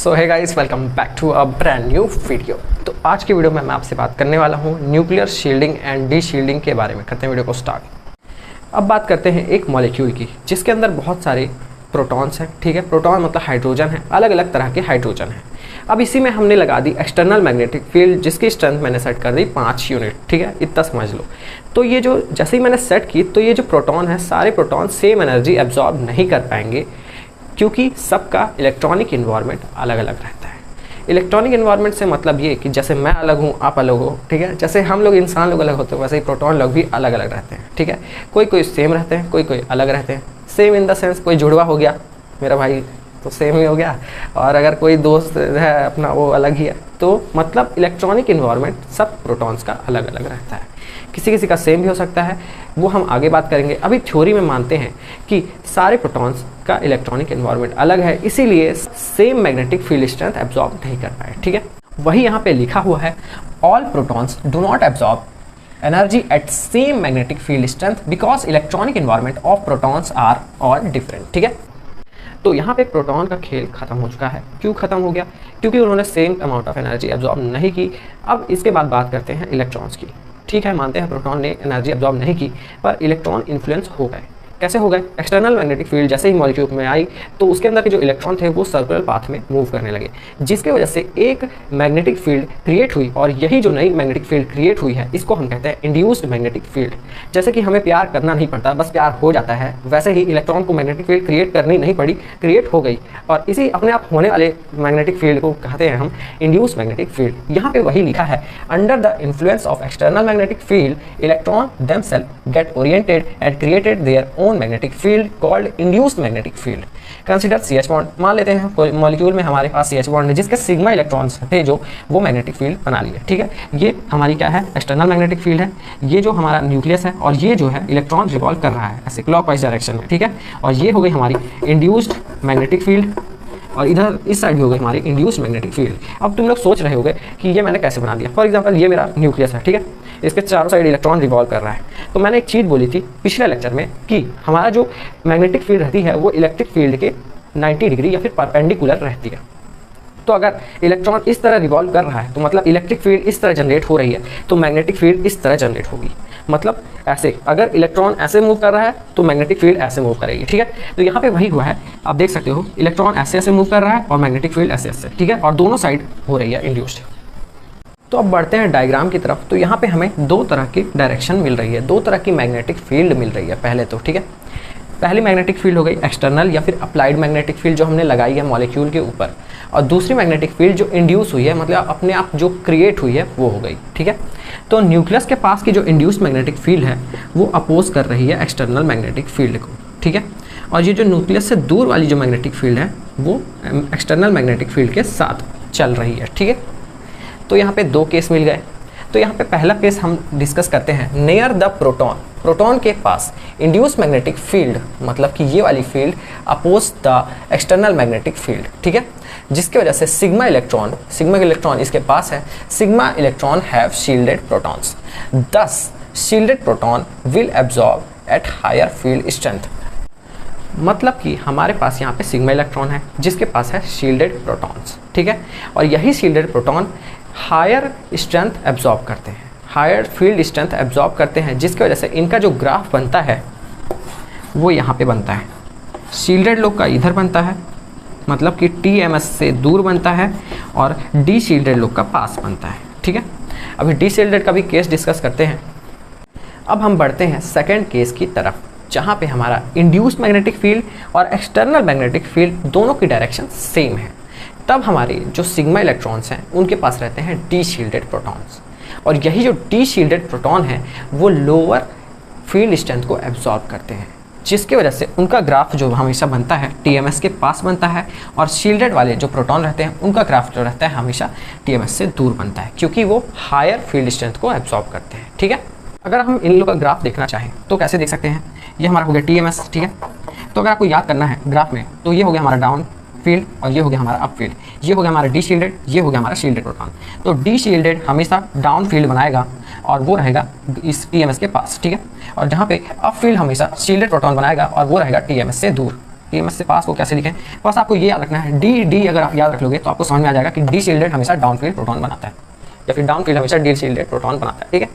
So hey guys, welcome back to a brand new video. तो आज की video में मैं आपसे बात करने वाला हूँ nuclear shielding and D shielding के बारे में। करते हैं वीडियो को स्टार्ट। अब बात करते हैं एक मॉलिक्यूल की जिसके अंदर बहुत सारे प्रोटॉन्स हैं। ठीक है, प्रोटॉन मतलब हाइड्रोजन है, अलग अलग तरह के हाइड्रोजन हैं। अब इसी में हमने लगा दी एक्सटर्नल मैग्नेटिक फील्ड जिसकी स्ट्रेंथ मैंने सेट कर दी 5 यूनिट। ठीक है, इतना समझ लो। तो ये जो जैसे ही मैंने सेट की तो ये जो प्रोटॉन है, सारे प्रोटॉन सेम एनर्जी एब्जॉर्ब नहीं कर पाएंगे क्योंकि सबका इलेक्ट्रॉनिक इन्वायरमेंट अलग अलग रहता है। इलेक्ट्रॉनिक इन्वायरमेंट से मतलब ये कि जैसे मैं अलग हूँ, आप अलग हो। ठीक है, जैसे हम लोग इंसान लोग अलग होते हैं वैसे ही प्रोटॉन लोग भी अलग अलग रहते हैं। ठीक है, कोई कोई सेम रहते हैं, कोई कोई अलग रहते हैं। सेम इन द सेंस कोई जुड़वा हो गया, मेरा भाई तो सेम ही हो गया, और अगर कोई दोस्त है अपना वो अलग ही है। तो मतलब इलेक्ट्रॉनिक इन्वायरमेंट सब प्रोटॉन्स का अलग अलग रहता है। किसी किसी का सेम भी हो सकता है, वो हम आगे बात करेंगे। अभी थ्योरी में मानते हैं कि सारे प्रोटॉन्स का इलेक्ट्रॉनिक एनवायरनमेंट अलग है, इसीलिए same magnetic field strength absorb नहीं कर पाए। ठीक है, वही यहाँ पे लिखा हुआ है, all protons do not absorb energy at same magnetic field strength because electronic environment of protons are all different. ठीक है, तो यहाँ पे प्रोटॉन का खेल खत्म हो चुका है। क्यों खत्म हो गया? क्योंकि उन्होंने same amount of energy absorb नहीं की। अब इसके बाद बात करते हैं इलेक्ट्रॉन्स की। ठीक है, मानते हैं प्रोटॉन ने एनर्जी एब्जॉर्ब नहीं की, पर इलेक्ट्रॉन इन्फ्लुएंस हो गए। कैसे हो गए? एक्सटर्नल मैग्नेटिक फील्ड जैसे ही मॉलिक्यूल में आई तो उसके अंदर के जो इलेक्ट्रॉन थे वो सर्कुलर पाथ में मूव करने लगे, जिसके वजह से एक मैग्नेटिक फील्ड क्रिएट हुई। और यही जो नई मैग्नेटिक फील्ड क्रिएट हुई है इसको हम कहते हैं इंड्यूस्ड मैग्नेटिक फील्ड। जैसे कि हमें प्यार करना नहीं पड़ता, बस प्यार हो जाता है, वैसे ही इलेक्ट्रॉन को मैग्नेटिक फील्ड क्रिएट करनी नहीं पड़ी, क्रिएट हो गई। और इसी अपने आप होने वाले मैग्नेटिक फील्ड को कहते हैं हम इंड्यूस्ड मैग्नेटिक फील्ड। यहाँ पे वही लिखा है, under the influence of external magnetic field electron themselves get oriented and created their own magnetic field called induced magnetic field. Consider CH bond. मान लेते हैं कोई मॉलिक्यूल में हमारे पास CH बॉन्ड है जिसके सिग्मा इलेक्ट्रॉन्स थे जो वो मैग्नेटिक फील्ड बना लिए। ठीक है, ये हमारी क्या है? एक्सटर्नल मैग्नेटिक फील्ड है। ये जो हमारा न्यूक्लियस है और ये जो है इलेक्ट्रॉन रिवॉल्व कर रहा है ऐसे क्लॉकवाइज डायरेक्शन में। ठीक है, और ये हो गई हमारी इंड्यूस्ड मैग्नेटिक फील्ड, और इधर इस साइड भी हो गई हमारी इंड्यूस्ड मैग्नेटिक फील्ड। अब तुम लोग सोच रहे होगे कि ये मैंने कैसे बना दिया। फॉर एग्जांपल ये मेरा न्यूक्लियस है। ठीक है, इसके चारों साइड इलेक्ट्रॉन रिवॉल्व कर रहा है। तो मैंने एक चीज़ बोली थी पिछले लेक्चर में कि हमारा जो मैग्नेटिक फील्ड रहती है वो इलेक्ट्रिक फील्ड के 90 डिग्री या फिर परपेंडिकुलर रहती है। तो अगर इलेक्ट्रॉन इस तरह रिवॉल्व कर रहा है तो मतलब इलेक्ट्रिक फील्ड इस तरह जनरेट हो रही है, तो मैग्नेटिक फील्ड इस तरह जनरेट होगी। मतलब ऐसे, अगर इलेक्ट्रॉन ऐसे मूव कर रहा है तो मैग्नेटिक फील्ड ऐसे मूव करेगी। ठीक है, तो यहाँ पे वही हुआ है, आप देख सकते हो इलेक्ट्रॉन ऐसे ऐसे मूव कर रहा है और मैग्नेटिक फील्ड ऐसे ऐसे। ठीक है, और दोनों साइड हो रही है इंड्यूस्ड। तो अब बढ़ते हैं डायग्राम की तरफ। तो यहाँ पे हमें दो तरह की डायरेक्शन मिल रही है, दो तरह की मैग्नेटिक फील्ड मिल रही है पहले तो। ठीक है, पहली मैग्नेटिक फील्ड हो गई एक्सटर्नल या फिर अप्लाइड मैग्नेटिक फील्ड जो हमने लगाई है मॉलिक्यूल के ऊपर, और दूसरी मैग्नेटिक फील्ड जो इंड्यूस हुई है, मतलब अपने आप जो क्रिएट हुई है वो हो गई। ठीक है, तो न्यूक्लियस के पास की जो इंड्यूस्ड मैग्नेटिक फील्ड है वो अपोज कर रही है एक्सटर्नल मैग्नेटिक फील्ड को। ठीक है, और ये जो न्यूक्लियस से दूर वाली जो मैग्नेटिक फील्ड है वो एक्सटर्नल मैग्नेटिक फील्ड के साथ चल रही है। ठीक है, तो यहाँ पे दो केस मिल गए। तो यहाँ पे पहला केस हम डिस्कस करते हैं, नियर द प्रोटॉन। प्रोटॉन के पास इंड्यूस्ड मैग्नेटिक फील्ड मतलब कि ये वाली field oppose the external magnetic field. ठीक है, जिसकी वजह से सिग्मा इलेक्ट्रॉन इसके पास है। Sigma electron have shielded protons, thus shielded proton will absorb at higher field strength. मतलब कि हमारे पास यहाँ पे सिग्मा इलेक्ट्रॉन है जिसके पास है शील्डेड प्रोटॉन्स। ठीक है, और यही shielded proton higher strength absorb करते हैं, हायर फील्ड स्ट्रेंथ एब्जॉर्ब करते हैं, जिसकी वजह से इनका जो ग्राफ बनता है वो यहाँ पे बनता है। शील्डेड लोग का इधर बनता है, मतलब कि TMS से दूर बनता है, और डी शील्डेड लोग का पास बनता है। ठीक है, अभी डी शील्डेड का भी केस डिस्कस करते हैं। अब हम बढ़ते हैं सेकेंड केस की तरफ, जहाँ पे हमारा इंड्यूस्ड मैग्नेटिक फील्ड और एक्सटर्नल मैग्नेटिक फील्ड दोनों की डायरेक्शन सेम है। तब हमारे जो सिग्मा इलेक्ट्रॉन्स हैं उनके पास रहते हैं डी शील्डेड प्रोटॉन्स, और यही जो डी शील्डेड प्रोटॉन है वो लोअर फील्ड स्ट्रेंथ को एब्जॉर्ब करते हैं, जिसकी वजह से उनका ग्राफ जो हमेशा बनता है TMS के पास बनता है, और शील्डेड वाले जो प्रोटॉन रहते हैं उनका ग्राफ जो रहता है हमेशा TMS से दूर बनता है, क्योंकि वो हायर फील्ड स्ट्रेंथ को एब्जॉर्ब करते हैं। ठीक है, अगर हम इन लोगों का ग्राफ देखना चाहें तो कैसे देख सकते हैं? ये हमारा हो गया TMS। ठीक है, तो अगर आपको याद करना है ग्राफ में, तो ये हो गया हमारा डाउन फील्ड और ये हो गया हमारा अप फील्ड, ये हो गया हमारा डी शील्डेड, ये हो गया हमारा शील्डेड प्रोटॉन। तो डी शील्डेड हमेशा डाउन फील्ड बनाएगा और वो रहेगा इस TMS के पास। ठीक है, और जहाँ पे अप फील्ड हमेशा शील्डेड प्रोटॉन बनाएगा और वो रहेगा TMS से दूर। EMS से पास को कैसे लिखें। बस आपको ये याद रखना है, डी अगर आप याद रख लोगे तो आपको समझ में आ जाएगा कि डी शील्डेड हमेशा डाउन फील्ड प्रोटॉन बनाता है या फिर डाउन फील्ड हमेशा डी शील्डेड प्रोटॉन बनाता है। ठीक है,